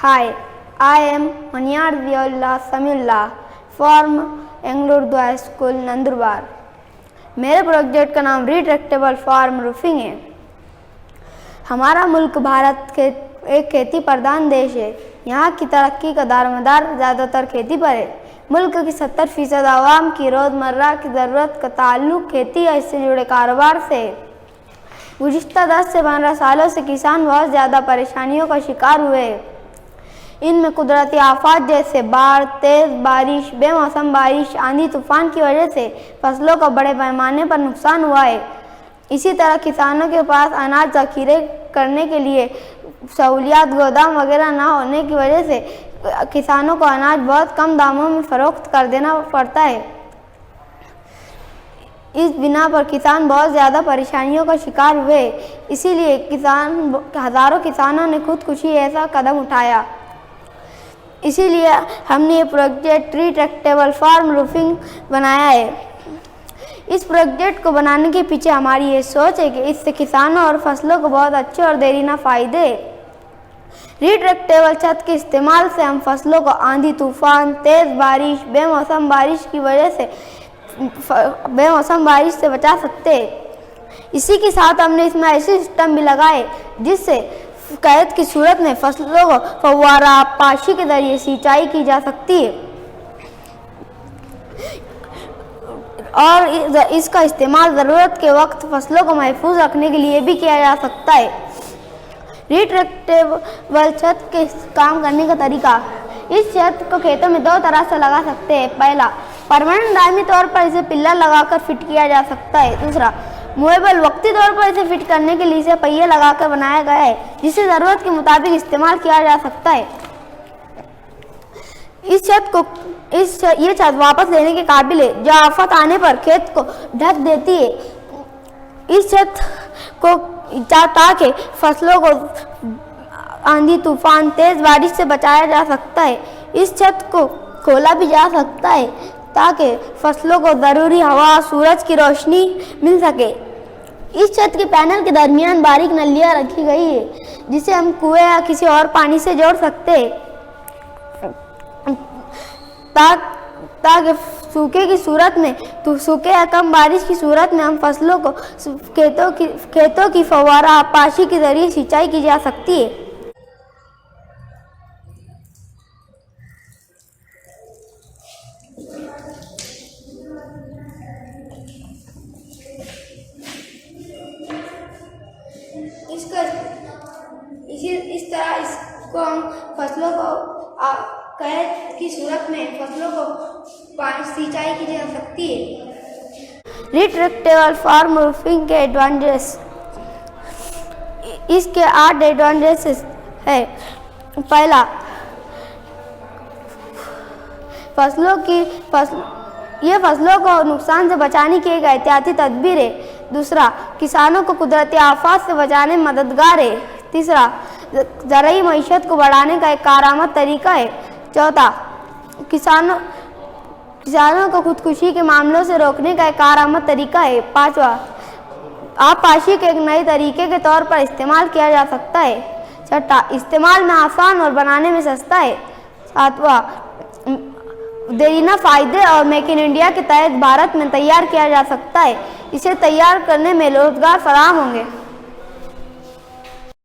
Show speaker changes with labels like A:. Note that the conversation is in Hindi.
A: Hi, I am Maniyar Ziaullah Samiullah from Englurdu High School, Nandurbar. मेरे प्रोजेक्ट का नाम रिट्रैक्टेबल फार्म रूफिंग है। हमारा मुल्क भारत एक खेती प्रधान देश है। यहाँ की तरक्की का दारोमदार ज़्यादातर खेती पर है। मुल्क की 70% आवाम की रोज़मर्रा की ज़रूरत का ताल्लुक़ खेती या इससे जुड़े कारोबार से है। गुज़िश्ता 10 से 15 सालों से किसान बहुत ज़्यादा परेशानियों का शिकार हुए हैं। इनमें कुदरती आफात जैसे बाढ़, तेज़ बारिश, बेमौसम बारिश, आंधी तूफान की वजह से फसलों का बड़े पैमाने पर नुकसान हुआ है। इसी तरह किसानों के पास अनाज ज़ख़ीरे करने के लिए सहूलियात, गोदाम वगैरह ना होने की वजह से किसानों को अनाज बहुत कम दामों में फ़रोख्त कर देना पड़ता है। इस बिना पर किसान बहुत ज़्यादा परेशानियों का शिकार हुए। इसीलिए हज़ारों किसानों ने खुदकुशी ऐसा कदम उठाया। इसीलिए हमने ये प्रोजेक्ट रिट्रैक्टेबल फार्म रूफिंग बनाया है। इस प्रोजेक्ट को बनाने के पीछे हमारी ये सोच है कि इससे किसानों और फसलों को बहुत अच्छे और देरीना फ़ायदे। रिट्रैक्टेबल छत के इस्तेमाल से हम फसलों को आंधी तूफान, तेज़ बारिश, बेमौसम बारिश से बचा सकते हैं। इसी के साथ हमने इसमें ऐसे सिस्टम भी लगाए जिससे कैद की सूरत में फसलों को फव्वारा पाशी के जरिए सिंचाई की जा सकती है और इसका इस्तेमाल ज़रूरत के वक्त फसलों को महफूज रखने के लिए भी किया जा सकता है। रिट्रैक्टेबल छत के काम करने का तरीका। इस छत को खेतों में 2 तरह से लगा सकते हैं। पहला, परमानेंट दायमी तौर पर इसे पिल्लर लगाकर फिट किया जा सकता है। दूसरा, मूवेबल वक्ती तौर पर इसे फिट करने के लिए इसे पहिए लगाकर बनाया गया है जिसे ज़रूरत के मुताबिक इस्तेमाल किया जा सकता है। ये छत वापस लेने के काबिल है जो आफत आने पर खेत को ढक देती है। इस छत को ताकि फसलों को आंधी तूफान, तेज़ बारिश से बचाया जा सकता है। इस छत को खोला भी जा सकता है ताकि फसलों को ज़रूरी हवा, सूरज की रोशनी मिल सके। इस छत के पैनल के दरमियान बारीक नलियाँ रखी गई है जिसे हम कुएं या किसी और पानी से जोड़ सकते हैं ताकि सूखे या कम बारिश की सूरत में हम फसलों को खेतों की फव्वारा पाशी के जरिए सिंचाई की जा सकती है। इस तरह इसको हम फसलों को कैद की सूरत में फसलों को पानी सिंचाई की जा सकती है। रिट्रैक्टेबल फार्म रूफिंग के एडवांटेजेस। इसके 8 एडवांटेजेस है। पहला, ये फसलों को नुकसान से बचाने की एक एहतियाती तदबीर है। दूसरा, किसानों को कुदरती आफात से बचाने में मददगार है। तीसरा, ज़राई मईशत को बढ़ाने का एक कारआमद तरीका है। चौथा, किसानों को खुदकुशी के मामलों से रोकने का एक कारआमद तरीका है। पाँचवा, आबपाशी के एक नए तरीके के तौर पर इस्तेमाल किया जा सकता है। छठा, इस्तेमाल में आसान और बनाने में सस्ता है। सातवां, देरीना फ़ायदे और मेक इन इंडिया के तहत भारत में तैयार किया जा सकता है। इसे तैयार करने में रोज़गार फराहम होंगे।